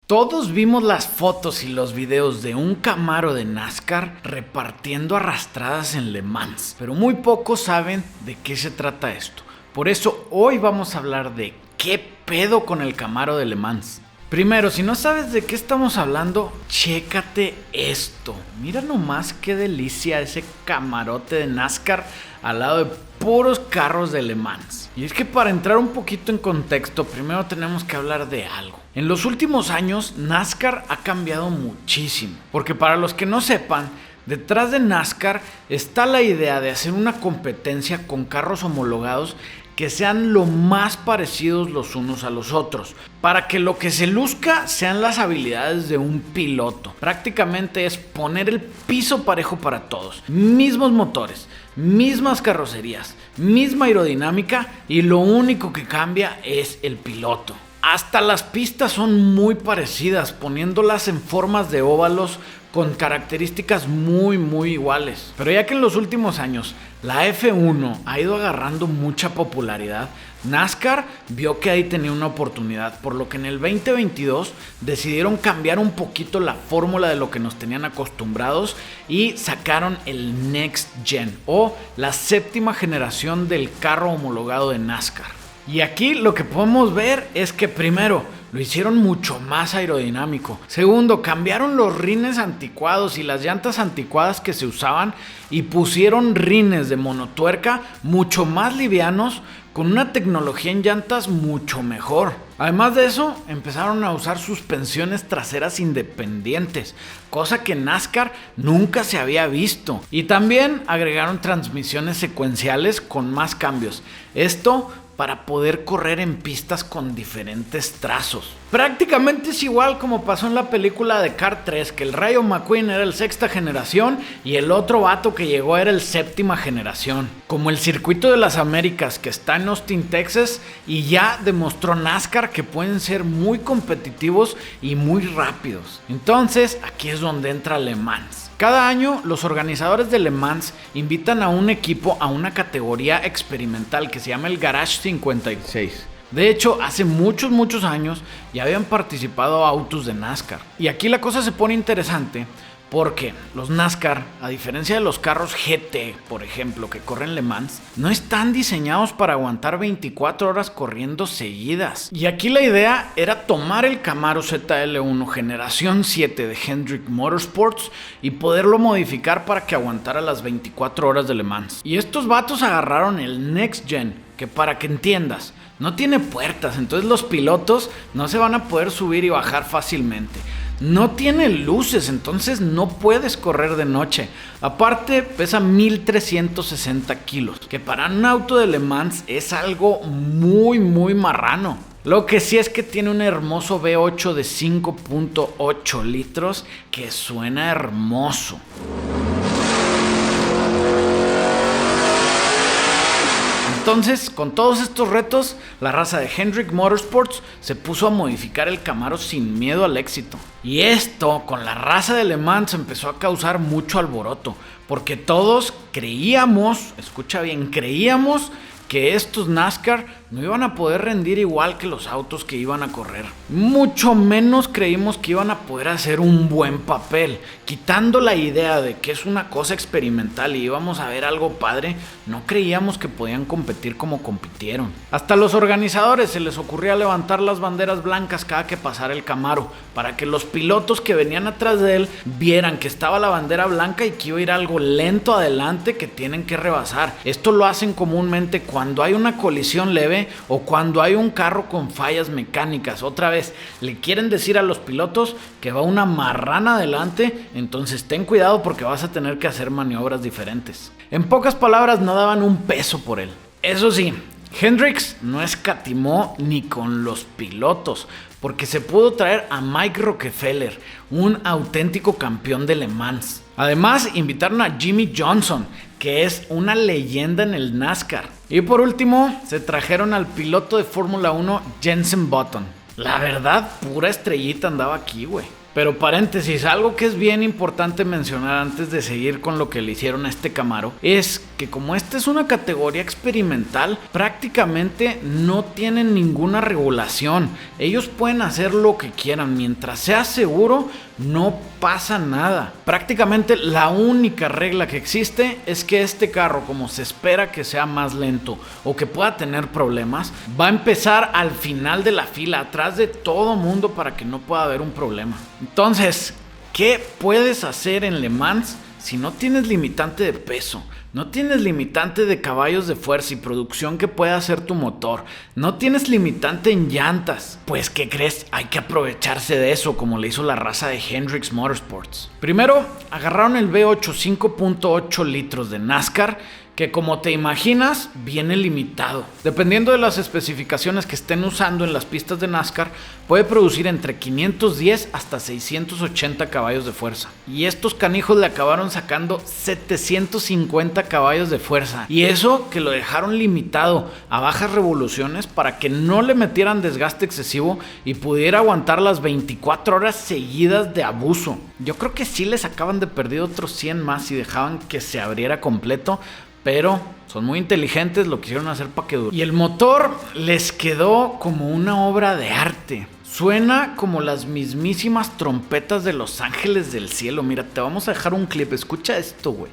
Todos vimos las fotos y los videos de un Camaro de NASCAR repartiendo arrastradas en Le Mans, pero muy pocos saben de qué se trata esto. Por eso hoy vamos a hablar de qué pedo con el Camaro de Le Mans. Primero, si no sabes de qué estamos hablando, chécate esto. Mira nomás qué delicia ese camarote de NASCAR al lado de puros carros de Le Mans. Y es que para entrar un poquito en contexto, primero tenemos que hablar de algo. En los últimos años, NASCAR ha cambiado muchísimo. Porque para los que no sepan, detrás de NASCAR está la idea de hacer una competencia con carros homologados que sean lo más parecidos los unos a los otros, para que lo que se luzca sean las habilidades de un piloto. Prácticamente es poner el piso parejo para todos, mismos motores, mismas carrocerías, misma aerodinámica y lo único que cambia es el piloto. Hasta las pistas son muy parecidas, poniéndolas en formas de óvalos con características muy iguales. Pero ya que en los últimos años la F1 ha ido agarrando mucha popularidad, NASCAR vio que ahí tenía una oportunidad, por lo que en el 2022 decidieron cambiar un poquito la fórmula de lo que nos tenían acostumbrados y sacaron el Next Gen o la séptima generación del carro homologado de NASCAR. Y aquí lo que podemos ver es que primero, lo hicieron mucho más aerodinámico. Segundo, cambiaron los rines anticuados y las llantas anticuadas que se usaban y pusieron rines de monotuerca mucho más livianos con una tecnología en llantas mucho mejor. Además de eso, empezaron a usar suspensiones traseras independientes, cosa que en NASCAR nunca se había visto. Y también agregaron transmisiones secuenciales con más cambios. Esto para poder correr en pistas con diferentes trazos. Prácticamente es igual como pasó en la película de Cars 3, que el Rayo McQueen era el sexta generación y el otro vato que llegó era el séptima generación. Como el Circuito de las Américas que está en Austin, Texas, y ya demostró NASCAR que pueden ser muy competitivos y muy rápidos. Entonces, aquí es donde entra Le Mans. Cada año los organizadores de Le Mans invitan a un equipo a una categoría experimental que se llama el Garage 56. De hecho, hace muchos años ya habían participado autos de NASCAR. Y aquí la cosa se pone interesante porque los NASCAR, a diferencia de los carros GT, por ejemplo, que corren Le Mans, no están diseñados para aguantar 24 horas corriendo seguidas. Y aquí la idea era tomar el Camaro ZL1 generación 7 de Hendrick Motorsports y poderlo modificar para que aguantara las 24 horas de Le Mans. Y estos vatos agarraron el Next Gen, que para que entiendas, no tiene puertas, entonces los pilotos no se van a poder subir y bajar fácilmente. No tiene luces, entonces no puedes correr de noche. Aparte, pesa 1360 kilos, que para un auto de Le Mans es algo muy marrano. Lo que sí es que tiene un hermoso V8 de 5.8 litros que suena hermoso. Entonces, con todos estos retos, la raza de Hendrick Motorsports se puso a modificar el Camaro sin miedo al éxito. Y esto, con la raza de Le Mans, empezó a causar mucho alboroto, porque todos creíamos, escucha bien, creíamos que estos NASCAR no iban a poder rendir igual que los autos que iban a correr. Mucho menos creímos que iban a poder hacer un buen papel. Quitando la idea de que es una cosa experimental y íbamos a ver algo padre, no creíamos que podían competir como compitieron. Hasta a los organizadores se les ocurría levantar las banderas blancas cada que pasara el Camaro, para que los pilotos que venían atrás de él vieran que estaba la bandera blanca y que iba a ir algo lento adelante que tienen que rebasar. Esto lo hacen comúnmente cuando hay una colisión leve o cuando hay un carro con fallas mecánicas. Otra vez, le quieren decir a los pilotos que va una marrana adelante, entonces ten cuidado porque vas a tener que hacer maniobras diferentes. En pocas palabras, no daban un peso por él. Eso sí, Hendricks no escatimó ni con los pilotos, porque se pudo traer a Mike Rockefeller, un auténtico campeón de Le Mans. Además, invitaron a Jimmie Johnson, que es una leyenda en el NASCAR. Y por último, se trajeron al piloto de Fórmula 1 Jenson Button. La verdad, pura estrellita andaba aquí, güey. Pero paréntesis, algo que es bien importante mencionar antes de seguir con lo que le hicieron a este Camaro es que como esta es una categoría experimental, prácticamente no tienen ninguna regulación. Ellos pueden hacer lo que quieran, mientras sea seguro no pasa nada. Prácticamente la única regla que existe es que este carro, como se espera que sea más lento o que pueda tener problemas, va a empezar al final de la fila, atrás de todo mundo, para que no pueda haber un problema. Entonces, ¿qué puedes hacer en Le Mans si no tienes limitante de peso? No tienes limitante de caballos de fuerza y producción que pueda hacer tu motor. No tienes limitante en llantas. Pues, ¿qué crees? Hay que aprovecharse de eso, como le hizo la raza de Hendrix Motorsports. Primero, agarraron el V8 5.8 litros de NASCAR, que como te imaginas, viene limitado. Dependiendo de las especificaciones que estén usando en las pistas de NASCAR, puede producir entre 510 hasta 680 caballos de fuerza. Y estos canijos le acabaron sacando 750 caballos de fuerza. Y eso que lo dejaron limitado a bajas revoluciones para que no le metieran desgaste excesivo y pudiera aguantar las 24 horas seguidas de abuso. Yo creo que sí les acaban de perder otros 100 más si dejaban que se abriera completo. Pero son muy inteligentes, lo quisieron hacer para que dure. Y el motor les quedó como una obra de arte. Suena como las mismísimas trompetas de los ángeles del cielo. Mira, te vamos a dejar un clip. Escucha esto, güey.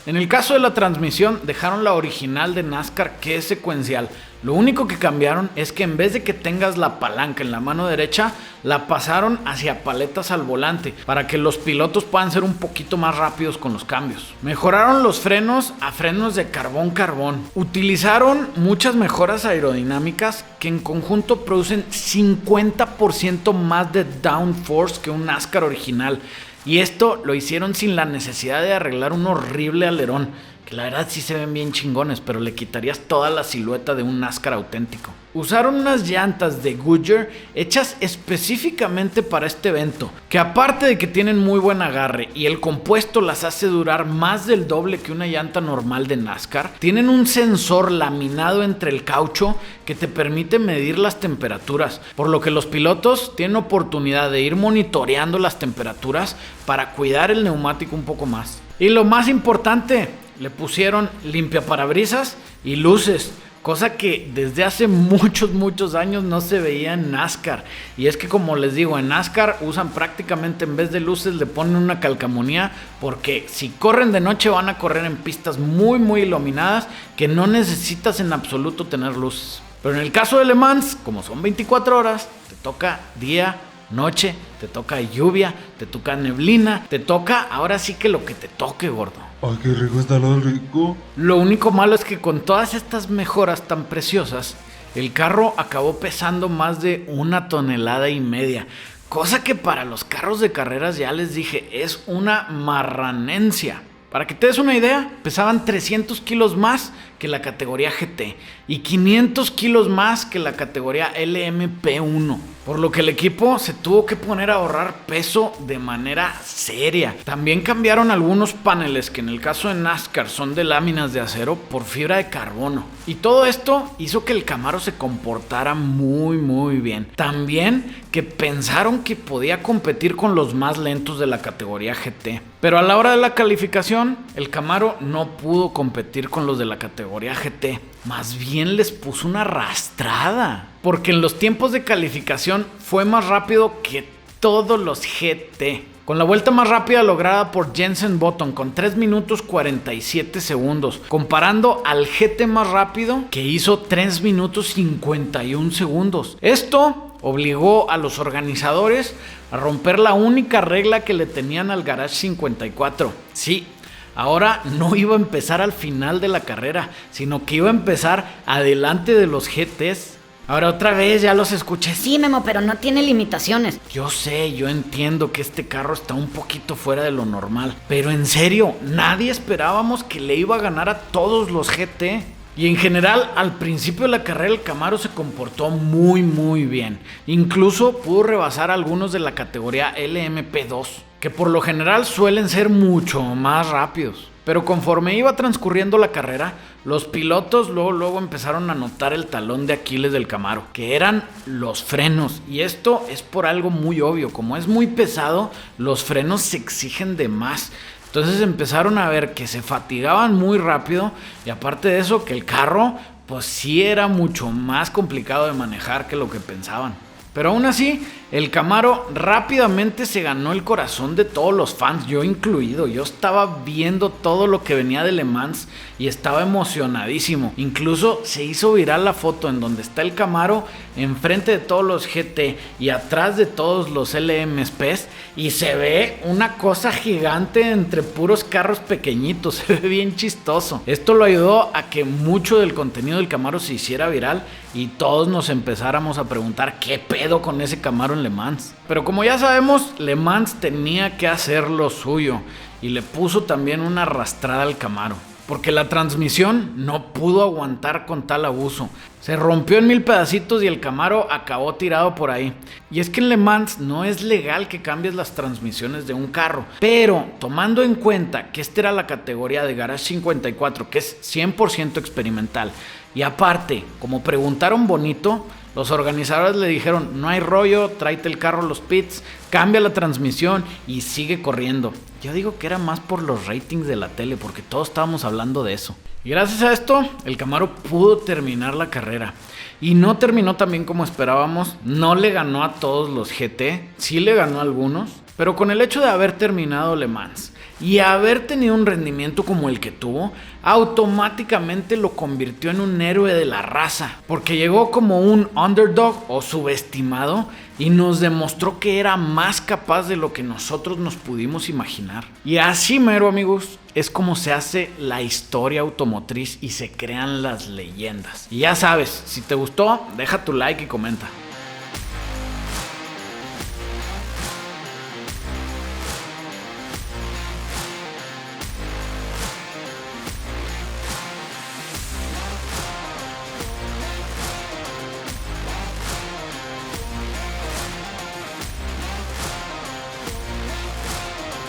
En el caso de la transmisión, dejaron la original de NASCAR, que es secuencial. Lo único que cambiaron es que en vez de que tengas la palanca en la mano derecha, la pasaron hacia paletas al volante, para que los pilotos puedan ser un poquito más rápidos con los cambios. Mejoraron los frenos a frenos de carbón-carbón. Utilizaron muchas mejoras aerodinámicas que en conjunto producen 50% más de downforce que un NASCAR original. Y esto lo hicieron sin la necesidad de arreglar un horrible alerón, que la verdad sí se ven bien chingones, pero le quitarías toda la silueta de un NASCAR auténtico. Usaron unas llantas de Goodyear hechas específicamente para este evento, que aparte de que tienen muy buen agarre y el compuesto las hace durar más del doble que una llanta normal de NASCAR, tienen un sensor laminado entre el caucho que te permite medir las temperaturas, por lo que los pilotos tienen oportunidad de ir monitoreando las temperaturas para cuidar el neumático un poco más. Y lo más importante, le pusieron limpiaparabrisas y luces, cosa que desde hace muchos años no se veía en NASCAR. Y es que, como les digo, en NASCAR usan prácticamente, en vez de luces, le ponen una calcamonía, porque si corren de noche van a correr en pistas muy iluminadas que no necesitas en absoluto tener luces. Pero en el caso de Le Mans, como son 24 horas, te toca día, noche, te toca lluvia, te toca neblina, te toca ahora sí que lo que te toque, gordo. Ay, qué rico está lo rico. Lo único malo es que con todas estas mejoras tan preciosas, el carro acabó pesando más de 1,5 toneladas, cosa que para los carros de carreras, ya les dije, es una marranencia. Para que te des una idea, pesaban 300 kilos más que la categoría GT y 500 kilos más que la categoría LMP1, por lo que el equipo se tuvo que poner a ahorrar peso de manera seria. También cambiaron algunos paneles que en el caso de NASCAR son de láminas de acero por fibra de carbono, y todo esto hizo que el Camaro se comportara muy bien. También que pensaron que podía competir con los más lentos de la categoría GT, pero a la hora de la calificación el Camaro no pudo competir con los de la categoría GT. Más bien les puso una arrastrada, porque en los tiempos de calificación fue más rápido que todos los GT, con la vuelta más rápida lograda por Jensen Button con 3 minutos 47 segundos, comparando al GT más rápido que hizo 3 minutos 51 segundos. Esto obligó a los organizadores a romper la única regla que le tenían al Garage 54. Sí, ahora no iba a empezar al final de la carrera, sino que iba a empezar adelante de los GTs. Ahora otra vez ya los escuché. Sí, Memo, pero no tiene limitaciones. Yo sé, yo entiendo que este carro está un poquito fuera de lo normal, pero en serio, nadie esperábamos que le iba a ganar a todos los GT. Y en general, al principio de la carrera el Camaro se comportó muy bien. Incluso pudo rebasar a algunos de la categoría LMP2, que por lo general suelen ser mucho más rápidos. Pero conforme iba transcurriendo la carrera, los pilotos luego empezaron a notar el talón de Aquiles del Camaro, que eran los frenos. Y esto es por algo muy obvio, como es muy pesado, los frenos se exigen de más. Entonces empezaron a ver que se fatigaban muy rápido y aparte de eso que el carro pues sí era mucho más complicado de manejar que lo que pensaban. Pero aún así, el Camaro rápidamente se ganó el corazón de todos los fans, yo incluido. Yo estaba viendo todo lo que venía de Le Mans y estaba emocionadísimo. Incluso se hizo viral la foto en donde está el Camaro enfrente de todos los GT y atrás de todos los LMSPs y se ve una cosa gigante entre puros carros pequeñitos. Se ve bien chistoso. Esto lo ayudó a que mucho del contenido del Camaro se hiciera viral y todos nos empezáramos a preguntar qué pedo con ese Camaro en Le Mans. Pero como ya sabemos, Le Mans tenía que hacer lo suyo y le puso también una arrastrada al Camaro, porque la transmisión no pudo aguantar con tal abuso. Se rompió en 1000 pedacitos y el Camaro acabó tirado por ahí. Y es que en Le Mans no es legal que cambies las transmisiones de un carro, pero tomando en cuenta que esta era la categoría de Garage 54, que es 100% experimental, y aparte, como preguntaron bonito, los organizadores le dijeron, no hay rollo, tráete el carro a los pits, cambia la transmisión y sigue corriendo. Yo digo que era más por los ratings de la tele, porque todos estábamos hablando de eso. Y gracias a esto, el Camaro pudo terminar la carrera. Y no terminó tan bien como esperábamos, no le ganó a todos los GT, sí le ganó a algunos. Pero con el hecho de haber terminado Le Mans y haber tenido un rendimiento como el que tuvo, automáticamente lo convirtió en un héroe de la raza, porque llegó como un underdog o subestimado y nos demostró que era más capaz de lo que nosotros nos pudimos imaginar. Y así mero, amigos, es como se hace la historia automotriz y se crean las leyendas. Y ya sabes, si te gustó, deja tu like y comenta.